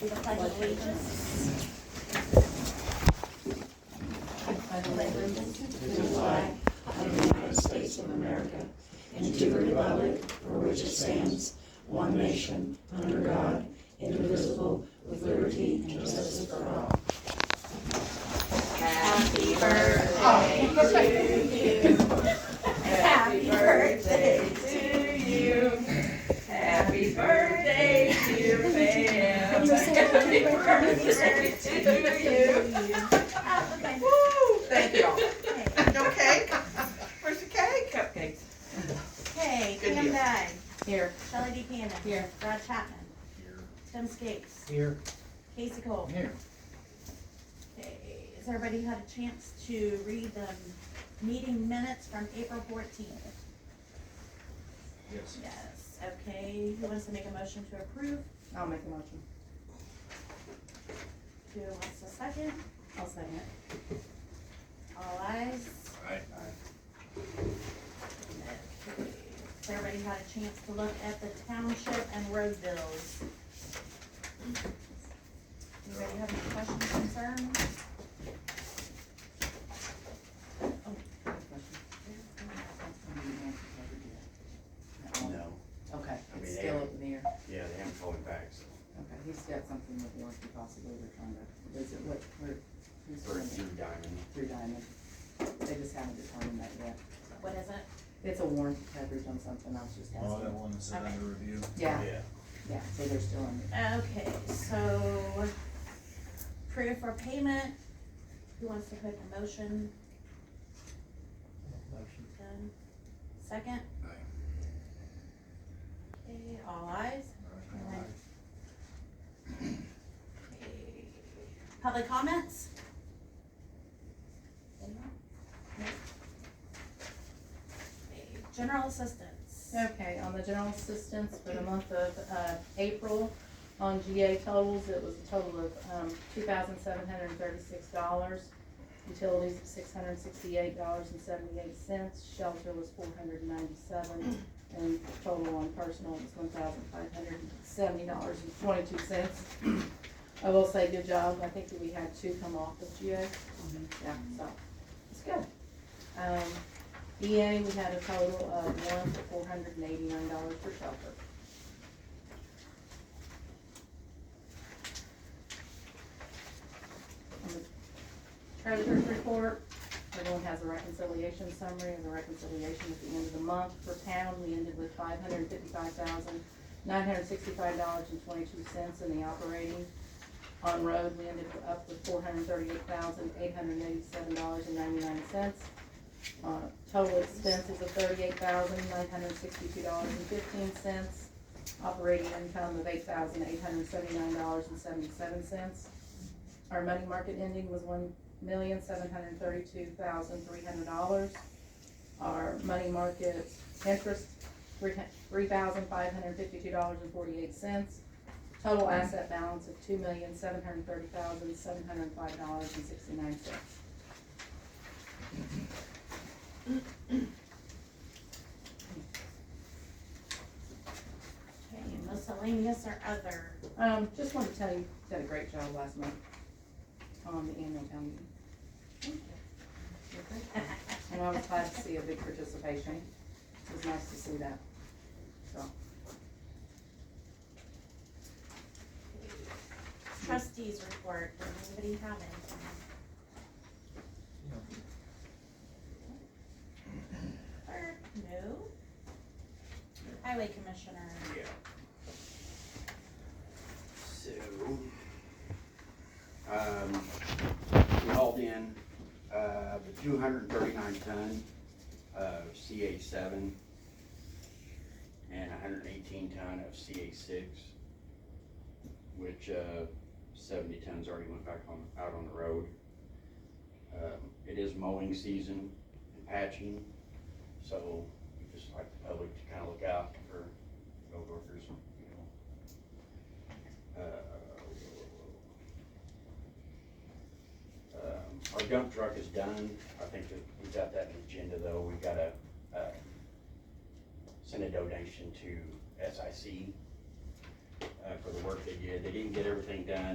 do the pledge of allegiance. I pledge allegiance to the flag of the United States of America and to the republic for which it stands, one nation, under God, indivisible, with liberty and justice for all. Happy birthday to you. Happy birthday to you. Happy birthday, dear Pam. Happy birthday to you. Woo! Thank you all. Okay. No cake? Where's the cake? Cupcakes. Okay, Good Pam deal. Dye. Here. Shelley D. Cannon. Here. Brad Chapman. Tim Skates. Here. Casey Cole. Here. Okay, has everybody had a chance to read the meeting minutes from April 14th? Yes. Yes, okay, who wants to make a motion to approve? I'll make a motion. Who wants a second? I'll second it. All ayes. Aye. Okay. Has everybody had a chance to look at the township and road bills? Anybody have any questions, concerns? No, Okay, I it's mean, still they- up in the air. yeah, they haven't called me back, so. Okay, he's got something with warranty possibly they're trying to visit, who's For doing Blue it? Diamond. Through Diamond. They just haven't determined that yet. What is it? It's a warranty coverage on something, I was just Oh, that asking. one that's Okay. under review. Yeah, yeah, so they're still in it. Okay, so proof for payment, who wants to put the motion? Done. Second? Aye. Okay, all ayes. Aye. Okay. Public comments? Anyone? No? Okay, general assistance. Okay, on the general assistance for the month of April, on GA totals, it was a total of $2,736. Utilities of $668.78. Shelter was $497, and total on personal was $1,570.22. I will say, good job. I think that we had 2 come off of GA. Yeah, so it's good. EA, we had a total of 1 for $489 for shelter. On the treasurer's report, everyone has a reconciliation summary of the reconciliation at the end of the month. For town, we ended with $555,965.22 in the operating. On road, we ended up with $438,887.99. Total expenses of $38,962.15. Operating income of $8,879.77. Our money market ending was $1,732,300. Our money market interest, $3,552.48. Total asset balance of $2,730,705.69. Okay, miscellaneous or other? Just wanted to tell you, you did a great job last month on the annual town meeting. And I was glad to see a big participation. It was nice to see that, so. Trustees report, does anybody have anything? Clerk, no. Highway commissioner. Yeah. So, we hauled in, the 239 ton of CA7 and 118 ton of CA6, which, 70 tons already went back out on the road. It is mowing season and patching, so we just like the public to kind of look out for road workers, you know. Our dump truck is done. I think that we got that in the agenda though. We gotta send a donation to SIC for the work they did. They didn't get everything done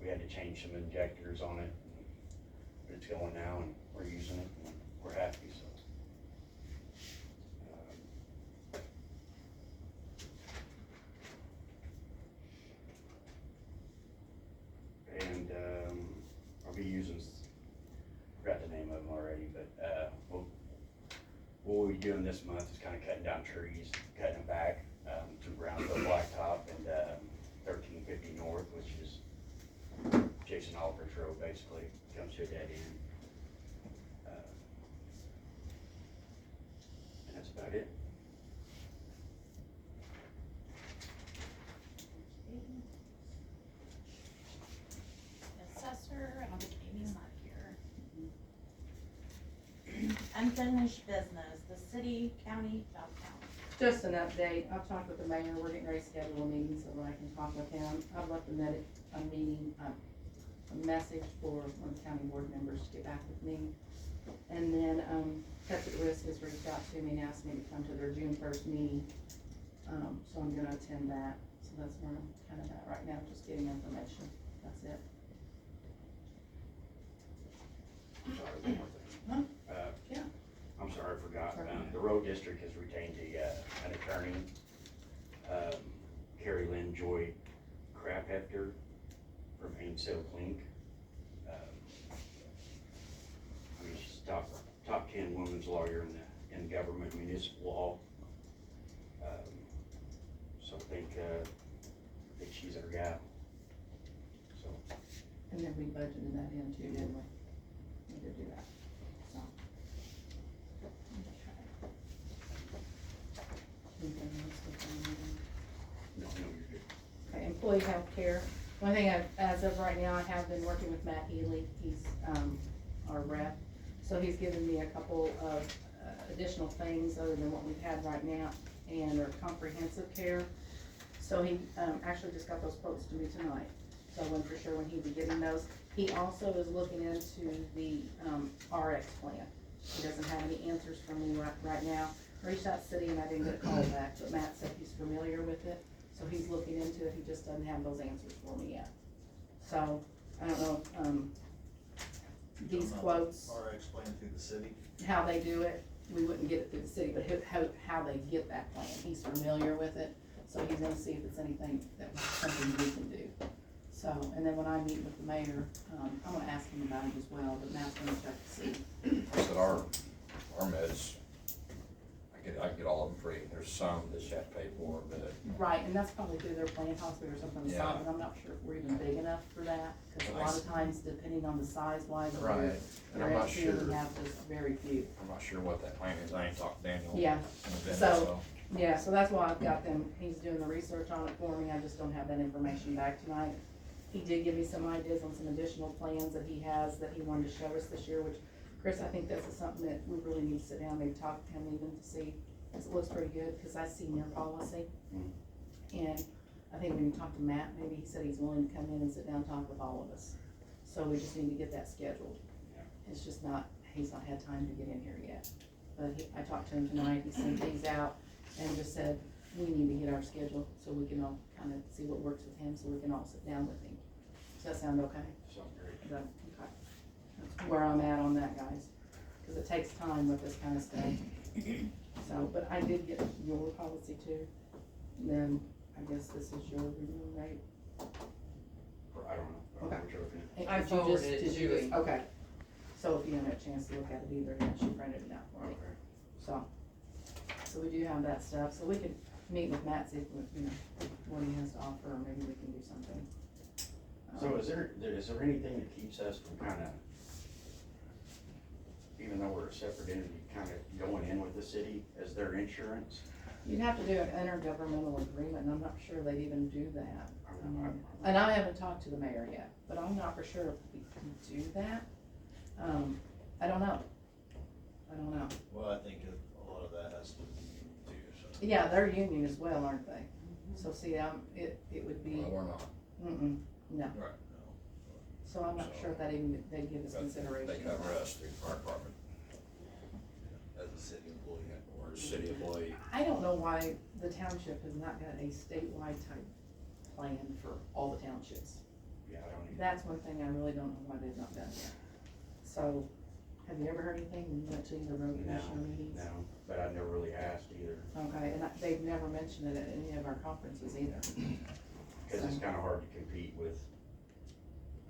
we had to change some injectors on it. But it's going now and we're using it and we're happy, so. And, I'll be using, forgot the name of them already, but, what we'll be doing this month is kinda cutting down trees, cutting them back, to Brownsville Blacktop and, 1350 North, which is Jason Oliver's road, basically, comes to a dead end. And that's about it. Assessor, I don't think Amy's not here. Unfinished business, the city, county, downtown. Just an update, I've talked with the mayor, we're getting ready to schedule a meeting so that I can talk with him. I've left a message for one of the county board members to get back with me. And then, Cuts at Risk has reached out to me and asked me to come to their June 1st meeting. So I'm gonna attend that, so that's where I'm kind of at right now, just getting information, that's it. Sorry, one more thing. Yeah. I'm sorry, I forgot. Sorry. The road district has retained an attorney, Carrie Lynn Joy Crafthefter from Ainsdale Clink. I mean, she's top 10 women's lawyer in government municipal law. So I think she's our gal. So. And then we budgeted that in too, didn't we? We did do that, so. Anything else with the meeting? No, you're good. Okay, employee health care. One thing as of right now, I have been working with Matt Healy, he's, our rep. So he's given me a couple of additional things other than what we've had right now, and our comprehensive care. So he, actually just got those quotes to me tonight, so I wasn't for sure when he'd be getting those. He also is looking into the, RX plan. He doesn't have any answers for me right now. Reached out to city and I didn't get a call back, but Matt said he's familiar with it, so he's looking into it, he just doesn't have those answers for me yet. So, I don't know, these quotes, RX plan through the city. how they do it, we wouldn't get it through the city, but how they get that plan, he's familiar with it, so he's gonna see if it's anything something we can do. So, and then when I meet with the mayor, I'm gonna ask him about it as well, but Matt's gonna check to see. I said our meds, I get all of them free. There's some that you have to pay for, but Right, and that's probably through their plan hospital or something on the side, Yeah. but I'm not sure if we're even big enough for that, cause a lot of times, depending on the size wise of Right, and I'm not we sure. have just very few. I'm not sure what that plan is. I ain't talked to Daniel. Yeah, in a bit, so- Yeah, so that's why I've got them, he's doing the research on it for me, I just don't have that information back tonight. He did give me some ideas on some additional plans that he has that he wanted to show us this year, which, Chris, I think this is something that we really need to sit down, maybe talk to him even to see, cause it looks pretty good, cause I see their policy. And I think when you talk to Matt, maybe he said he's willing to come in and sit down and talk with all of us. So we just need to get that scheduled. It's just not, he's not had time to get in here yet. But I talked to him tonight, he sent these out and just said, we need to get our schedule so we can all kind of see what works with him, so we can all sit down with him. Does that sound okay? Sounds great. Is that, okay. That's where I'm at on that, guys, cause it takes time with this kind of stuff. So, but I did get your policy too. And then I guess this is your review, right? I don't know. Okay. What you're looking at. I Did you just- forwarded it did to you just- Julie. Okay, so if you haven't had a chance to look at it either, then she printed it out for me, Okay. so we do have that stuff, so we could meet with Matt, see if, you know, what he has to offer, or maybe we can do something. So is there anything that keeps us from kinda, even though we're a separate entity, kinda going in with the city as their insurance? You'd have to do an intergovernmental agreement, and I'm not sure they'd even do that. And I haven't talked to the mayor yet, but I'm not for sure if we can do that. I don't know. Well, I think a lot of that has to be too, so. Yeah, they're union as well, aren't they? So see, it would be, Well, we're not. no, Right, no. so I'm not sure if that even, they'd give us But consideration. They cover us through fire department As a city employee. or a city employee. I don't know why the township has not got a statewide type plan for all the townships. Yeah, I don't even. That's one thing I really don't know why they've not done yet. So, have you ever heard anything when you went to the road commissioner meetings? No, but I never really asked either, Okay, and they've never mentioned it at any of our conferences either. cause it's kinda hard to compete with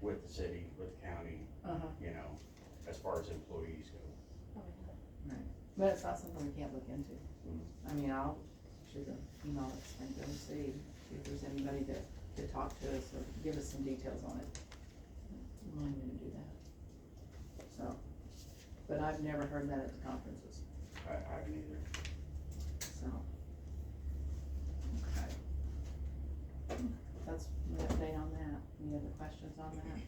the city, with the county, Uh-huh. you know, as far as employees go. Right. But it's not something we can't look into. Mhm. I mean, I'll shoot an email at Springfield and see if there's anybody to talk to us or give us some details on it. I'm willing to do that. So, but I've never heard that at the conferences, I haven't either. so. Okay. That's my update on that. Any other questions on that?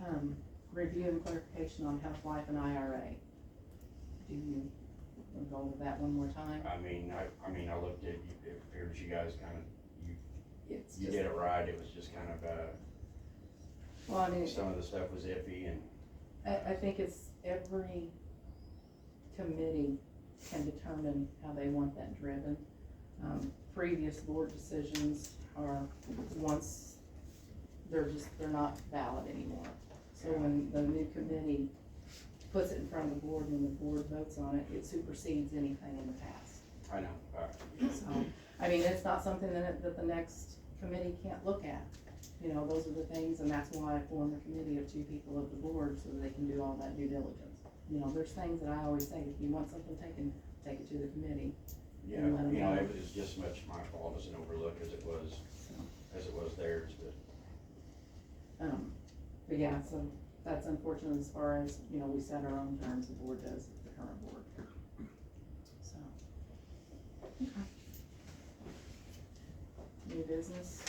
Okay. Review and clarification on health, life, and IRA. Do you wanna go over that one more time? I mean, I looked at, it appears you guys kinda, It's you just, did it right, it was just kind of, well, I mean, some of the stuff was iffy and, I think it's every committee can determine how they want that driven. Previous board decisions are, once, they're not valid anymore. So when the new committee puts it in front of the board, when the board votes on it, it supersedes anything in the past. I know, So, I mean, it's not something that the next committee can't look at. You know, those are the things, and that's why I formed a committee of 2 people of the board, so that they can do all that due diligence. You know, there's things that I always say, if you want something taken, take it to the committee. yeah, And let 'em you know, know. it was just much my fault as an overlook as it was theirs, But yeah, so that's unfortunate as far as, you know, we set our own terms, the board does, the current board. So. Okay. New business?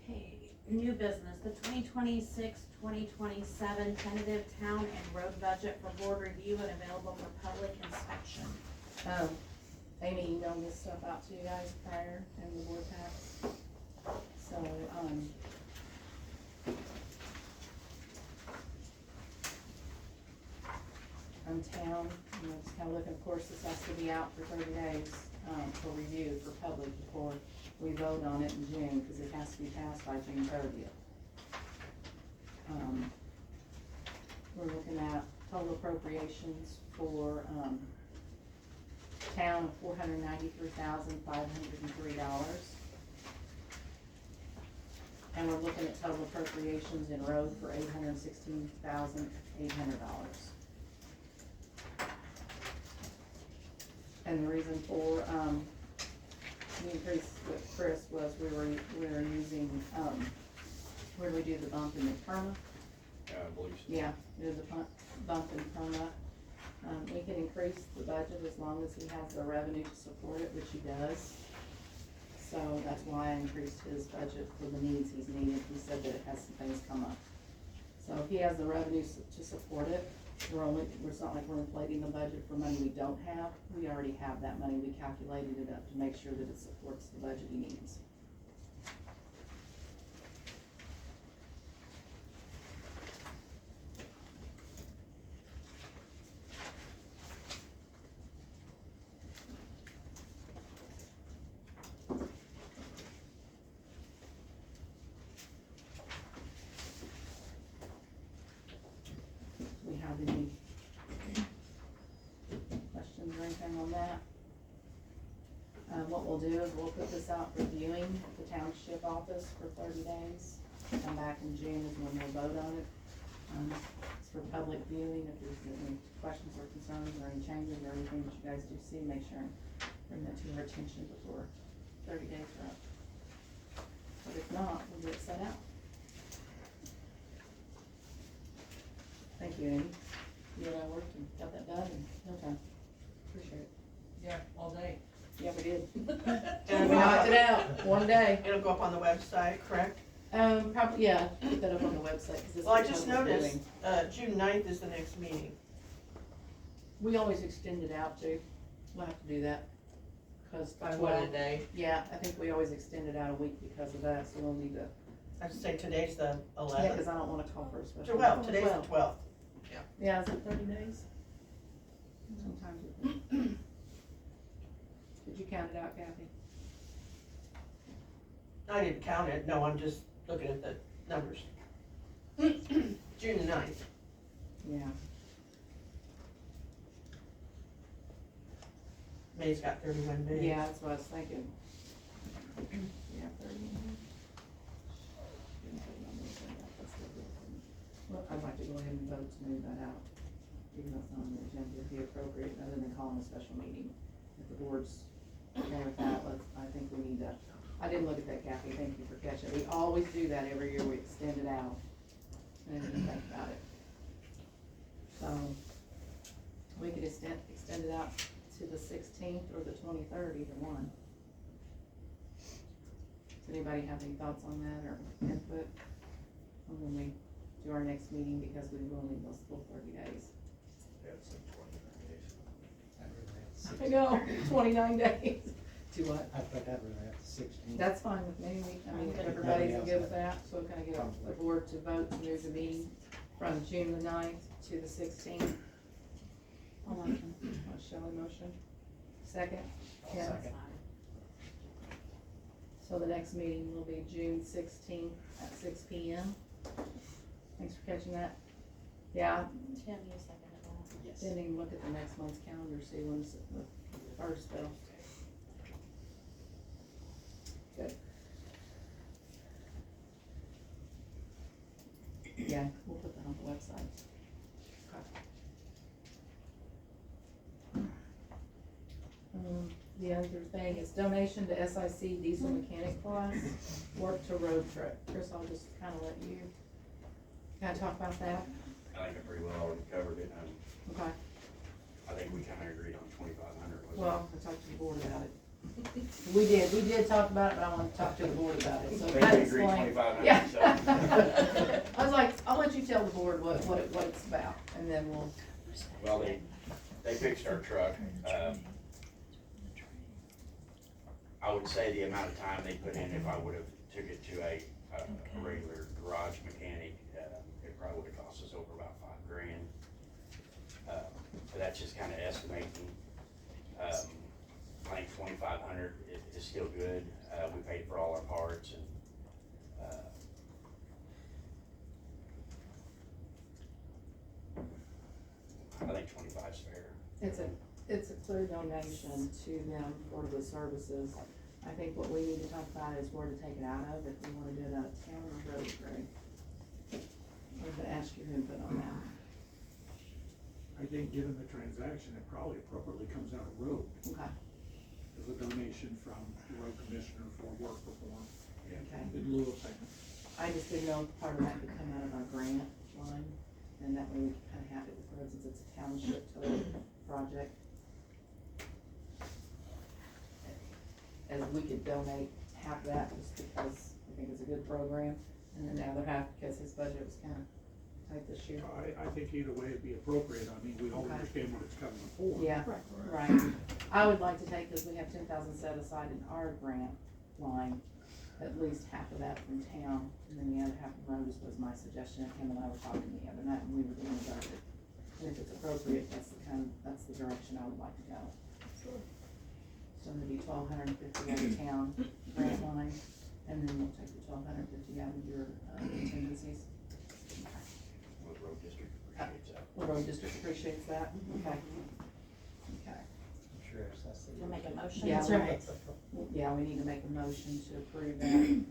Okay, new business, the 2026-2027 tentative town and road budget for board review and available for public inspection. Amy emailed this stuff out to you guys prior in the board packs. So, town, you know, just kinda looking, of course, this has to be out for 30 days, for review for public before we vote on it in June, cause it has to be passed by June 30th. We're looking at total appropriations for, town of $493,503. And we're looking at total appropriations in road for $816,800. And the reason for, the increase with Chris was we were using, where do we do the bump in the perma? I believe so. Yeah, there's a bump in perma. We can increase the budget as long as he has the revenue to support it, which he does. So that's why I increased his budget for the needs he's needed. He said that it has some things come up. So if he has the revenue to support it, it's not like we're inflating the budget for money we don't have. We already have that money. We calculated it up to make sure that it supports the budget he needs. We have any questions or anything on that? What we'll do is we'll put this out for viewing at the township office for 30 days. Come back in June is when we'll vote on it. It's for public viewing. If there's any questions or concerns or any changes or anything that you guys do see, make sure and bring that to your attention before 30 days are up. But if not, we'll get it set out. Thank you, Amy. You and I worked and got that done in no time. Appreciate it. Yeah, all day. Yeah, we did. And We knocked it out, one day. It'll go up on the website, correct? Probably, yeah, put that up on the website, cause this. Well, I is just public noticed, viewing. June 9th is the next meeting. We always extend it out too. We'll have to do that. Cause By what, a 12 day? yeah, I think we always extend it out a week because of that, so we'll need to, I should say today's the yeah, 11th. cause I don't wanna call for a special. 12, today's the 12. 12th. Yeah, is it 30 days? Sometimes. Did you count it out, Kathy? I didn't count it, no, I'm just looking at the numbers. June the 9th. Yeah. May's got 31 days. Yeah, that's what I was thinking. Yeah, 30. Well, I'd like to go ahead and vote to move that out, even though it's not on the agenda, it'd be appropriate, rather than calling a special meeting. If the board's okay with that, I think we need to, I didn't look at that, Kathy, thank you for catching it. We always do that every year, we extend it out, and then we think about it. So, we could extend it out to the 16th or the 23rd, either one. Does anybody have any thoughts on that or input on when we do our next meeting, because we will need those full 30 days? Yeah, it's like 29 days. I know, 29 days. To what? I thought that was at 16. That's fine with me, I mean, if everybody's good with that, so can I get the board to vote to move the meeting from June the 9th to the 16th? I'll motion. Shelley motion, second? I'll Ken? second. So the next meeting will be June 16th at 6 p.m. Thanks for catching that. Yeah, Tim, you seconded that. Yes. didn't even look at the next month's calendar, see when's the first though. Good. Yeah, we'll put that on the website. The other thing is donation to SIC diesel mechanic class, work to road trip. Chris, I'll just kinda let you kinda talk about that. I think I pretty well already covered it, Okay, I think we kinda agreed on 2,500, wasn't it? well, I talked to the board about it. We did talk about it, but I wanna talk to the board about it, so I think that we agreed explains. 2,500, Yeah. so. I was like, I'll let you tell the board what it's about, and then we'll, Well, they fixed our truck, I would say the amount of time they put in, if I would've took it to a regular garage mechanic, it probably would've cost us over about $5,000. But that's just kinda estimating. I think 2,500 is still good, we paid for all our parts and, I think 25 is fair. it's a clear donation to them for the services. I think what we need to talk about is where to take it out of, if we wanna do it out of town or road, Greg. I'm gonna ask your input on that. I think given the transaction, it probably appropriately comes out of road Okay, as a donation from the road commissioner for work performed okay. in lieu of payment. I just didn't know if part of that could come out of our grant line, and that way we could kinda have it with roads, since it's a township total project. As we could donate half of that just because I think it's a good program, and then the other half because his budget was kinda tight this year. I think either way it'd be appropriate. I mean, we all Okay. understand what it's coming for. Yeah, right. I would like to take, because we have 10,000 set aside in our grant line, at least half of that from town, and then the other half from roads was my suggestion, and Kim and I were talking the other night, and we were doing the budget. And if it's appropriate, that's the direction I would like to go. So it'd be 1,250 out of town grant line, and then we'll take the 1,250 out of your contingencies. Well, the road district appreciates that. The road district appreciates that, okay. Okay. I'm sure that's the. You'll make a motion? Yeah, That's we'll right. Yeah, we need to make a motion to approve that.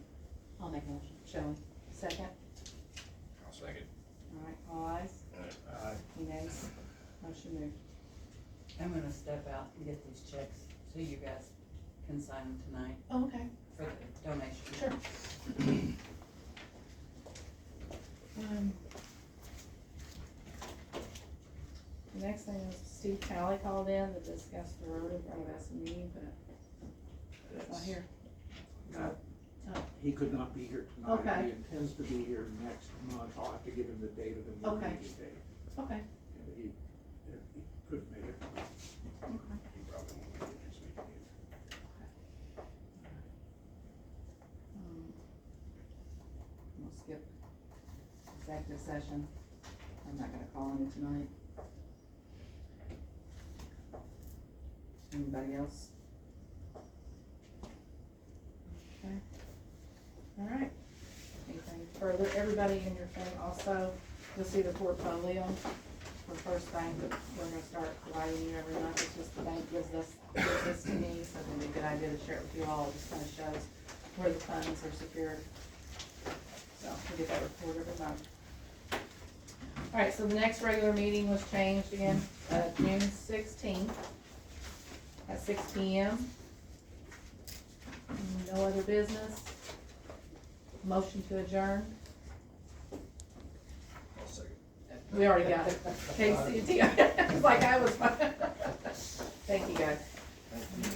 I'll make a motion. Shelley, second? I'll second. All right, all ayes? Any nays? Motion moved. I'm gonna step out and get these checks, so you guys can sign them tonight Oh, okay. for the donation. Sure. The next thing is Steve Talley called in to discuss the road in front of SME, but he's not here. He could not be here tonight. Okay. He intends to be here next month. I'll have to give him the date of the Okay. meeting date. Okay. And he couldn't make it. He probably won't make it this week either. We'll skip executive session. I'm not gonna call any tonight. Anybody else for everybody in your thing also, you'll see the portfolio for First Bank that we're gonna start providing you every month. It's just the bank gives this to me, so it'd be a good idea to share it with you all. It just kinda shows where the funds are secured. So we get that report every month. Alright, so the next regular meeting was changed again, June 16th at 6 p.m. No other business. Motion to adjourn. I'll second. We already got it. KCT, it's like I was. Thank you, guys. Thank you.